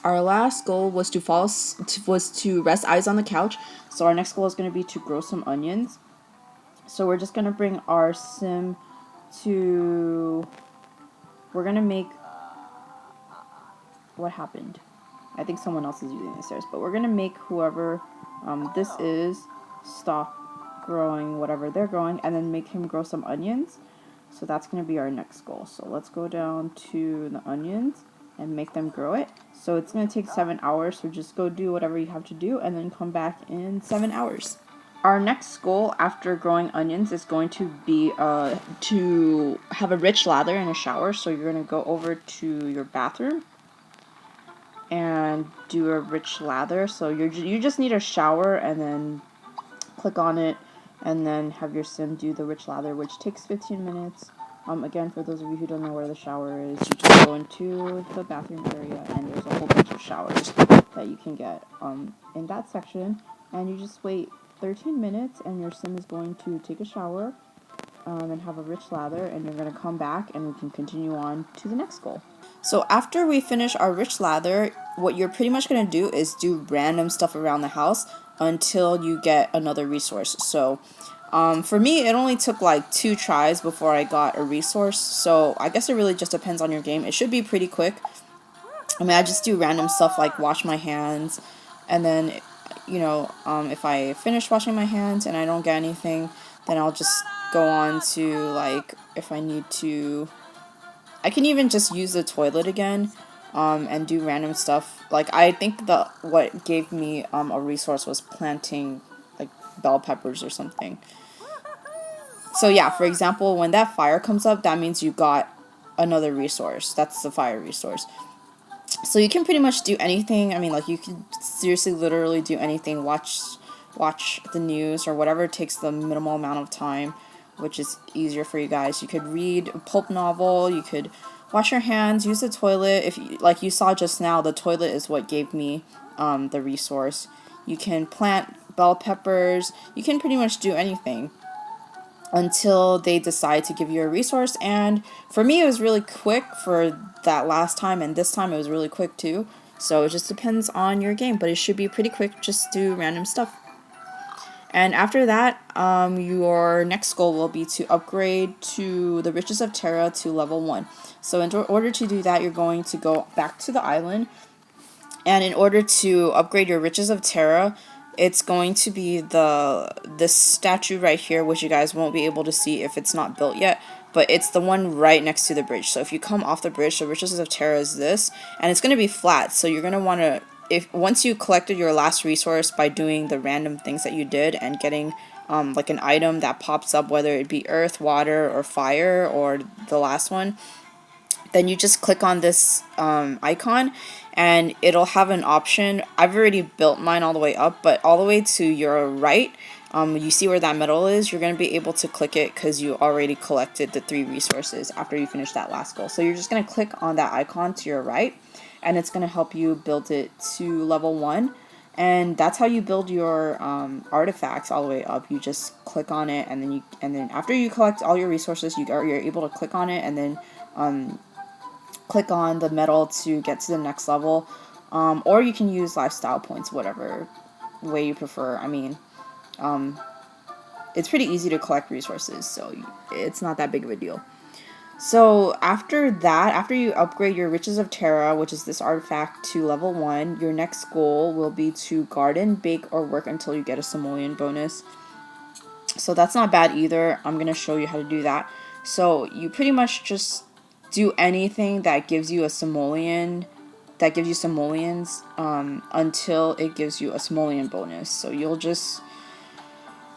Our last goal was to rest eyes on the couch. So our next goal is going to be to grow some onions. So we're just going to bring our sim to... We're going to make... What happened? I think someone else is using the stairs. But we're going to make whoever this is stop growing whatever they're growing. And then make him grow some onions. So that's going to be our next goal. So let's go down to the onions and make them grow it. So it's going to take 7 hours, so just go do whatever you have to do and then come back in 7 hours. Our next goal after growing onions is going to be to have a rich lather and a shower. So you're going to go over to your bathroom and do a rich lather. So you just need a shower and then click on it and then have your sim do the rich lather, which takes 15 minutes. Again, for those of you who don't know where the shower is, you just go into the bathroom area and there's a whole bunch of showers that you can get in that section. And you just wait 13 minutes and your sim is going to take a shower and have a rich lather, and you're going to come back and we can continue on to the next goal. So after we finish our rich lather, what you're pretty much going to do is do random stuff around the house until you get another resource. So for me, it only took like 2 tries before I got a resource, so I guess it really just depends on your game. It should be pretty quick. I mean, I just do random stuff like wash my hands, and then, you know, if I finish washing my hands and I don't get anything, then I'll just go on to, like, if I need to, I can even just use the toilet again, and do random stuff. Like, I think what gave me a resource was planting, like, bell peppers or something. So yeah, for example, when that fire comes up, that means you got another resource. That's the fire resource. So you can pretty much do anything. I mean, like, you can seriously literally do anything. Watch the news or whatever takes the minimal amount of time, which is easier for you guys. You could read a pulp novel, you could wash your hands, use the toilet. If you, like you saw just now, the toilet is what gave me the resource. You can plant bell peppers. You can pretty much do anything until they decide to give you a resource. And for me, it was really quick for that last time, and this time it was really quick too. So it just depends on your game, but it should be pretty quick. Just do random stuff. And after that, your next goal will be to upgrade to the Riches of Terra to level 1. So in order to do that, you're going to go back to the island. And in order to upgrade your Riches of Terra, it's going to be this statue right here, which you guys won't be able to see if it's not built yet. But it's the one right next to the bridge. So if you come off the bridge, the Riches of Terra is this. And it's going to be flat, so you're going to want to... Once you collected your last resource by doing the random things that you did and getting like an item that pops up, whether it be earth, water, or fire, or the last one, then you just click on this icon and it'll have an option. I've already built mine all the way up, but all the way to your right, you see where that metal is, you're going to be able to click it because you already collected the 3 resources after you finish that last goal. So you're just going to click on that icon to your right, and it's going to help you build it to level 1. And that's how you build your artifacts all the way up. You just click on it, and then after you collect all your resources, you're able to click on it, and then click on the metal to get to the next level. Or you can use lifestyle points, whatever way you prefer. I mean, it's pretty easy to collect resources, so it's not that big of a deal. So after that, after you upgrade your Riches of Terra, which is this artifact, to level 1, your next goal will be to garden, bake, or work until you get a Simoleon bonus. So that's not bad either. I'm going to show you how to do that. So you pretty much just do anything that gives you a Simoleon, that gives you simoleons, until it gives you a Simoleon bonus. So you'll just,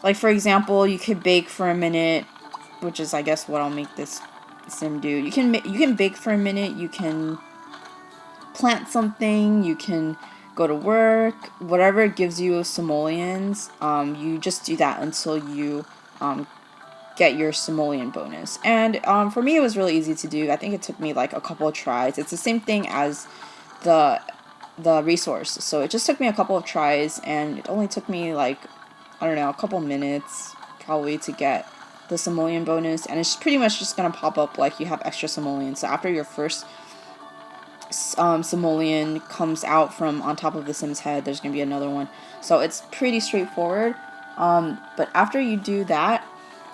like, for example, you could bake for a minute, which is, I guess, what I'll make this sim do. You can bake for a minute, you can plant something, you can go to work, whatever gives you simoleons. You just do that until you get your Simoleon bonus. And for me, it was really easy to do. I think it took me like a couple of tries. It's the same thing as the resource, so it just took me a couple of tries, and it only took me, like, I don't know, a couple minutes probably to get the Simoleon bonus. And it's pretty much just gonna pop up like you have extra simoleons. So after your first Simoleon comes out from on top of the Sim's head. There's going to be another one. So it's pretty straightforward. But after you do that,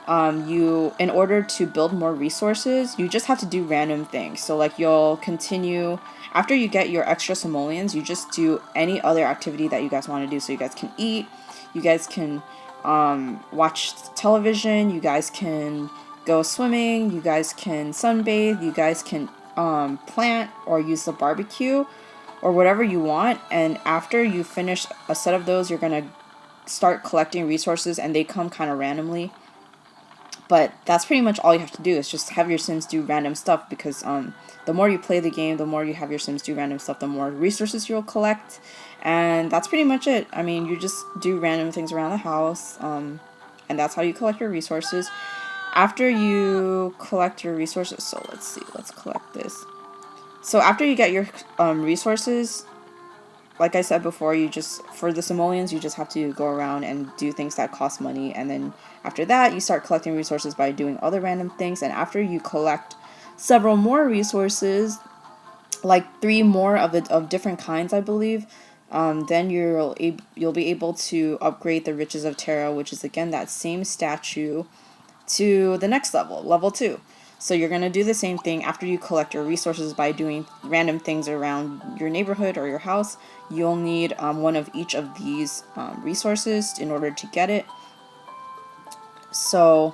in order to build more resources, you just have to do random things. So like you'll continue, after you get your extra simoleons, you just do any other activity that you guys want to do. So you guys can eat, you guys can watch television, you guys can go swimming, you guys can sunbathe, you guys can plant or use the barbecue or whatever you want. And after you finish a set of those, you're going to start collecting resources, and they come kind of randomly. But that's pretty much all you have to do, is just have your Sims do random stuff, because the more you play the game, the more you have your Sims do random stuff, the more resources you'll collect. And that's pretty much it. I mean, you just do random things around the house, and that's how you collect your resources. After you collect your resources, so let's see, let's collect this. So after you get your resources, like I said before, you just, for the simoleons, you just have to go around and do things that cost money, and then after that, you start collecting resources by doing other random things. And after you collect several more resources, like 3 more of different kinds, I believe, then you'll be able to upgrade the Riches of Terra, which is again that same statue, to the next level, level 2. So you're going to do the same thing after you collect your resources by doing random things around your neighborhood or your house. You'll need one of each of these resources in order to get it. So,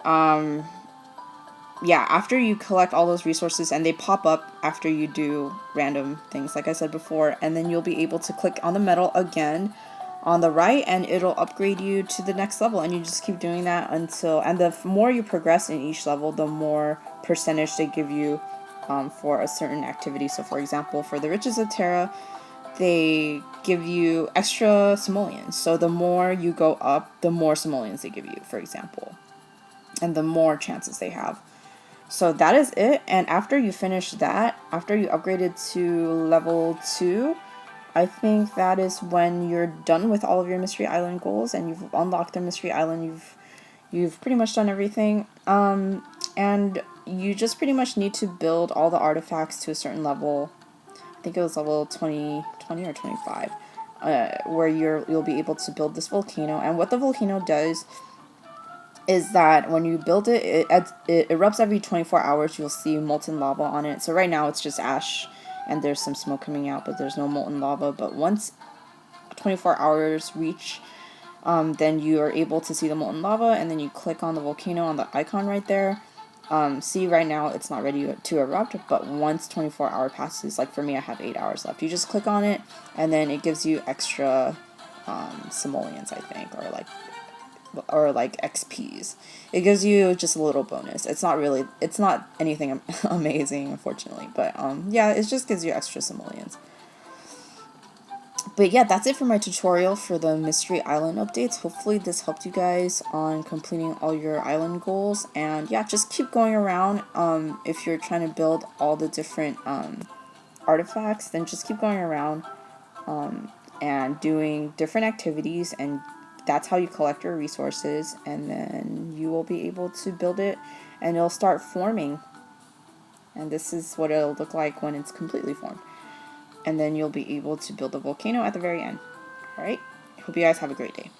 yeah, after you collect all those resources, and they pop up after you do random things, like I said before, and then you'll be able to click on the medal again on the right, and it'll upgrade you to the next level, and you just keep doing that until, and the more you progress in each level, the more percentage they give you for a certain activity. So for example, for the Riches of Terra, they give you extra simoleons. So the more you go up, the more simoleons they give you, for example, and the more chances they have. So that is it. And after you finish that, after you upgraded to level 2, I think that is when you're done with all of your Mystery Island goals, and you've unlocked the Mystery Island. You've pretty much done everything. And you just pretty much need to build all the artifacts to a certain level. I think it was level 20 or 25, where you'll be able to build this volcano. And what the volcano does is that when you build it, it erupts every 24 hours. You'll see molten lava on it. So right now it's just ash, and there's some smoke coming out, but there's no molten lava. But once 24 hours reach, then you are able to see the molten lava, and then you click on the volcano on the icon right there. See, right now it's not ready to erupt, but once 24 hour passes, like for me, I have 8 hours left, you just click on it, and then it gives you extra simoleons, I think, or like XPs. It gives you just a little bonus. It's not anything amazing, unfortunately, but yeah, it just gives you extra simoleons. But yeah, that's it for my tutorial for the Mystery Island updates. Hopefully this helped you guys on completing all your island goals. And yeah, just keep going around. If you're trying to build all the different artifacts, then just keep going around and doing different activities, and that's how you collect your resources, and then you will be able to build it, and it'll start forming. And this is what it'll look like when it's completely formed. And then you'll be able to build a volcano at the very end. Alright? Hope you guys have a great day.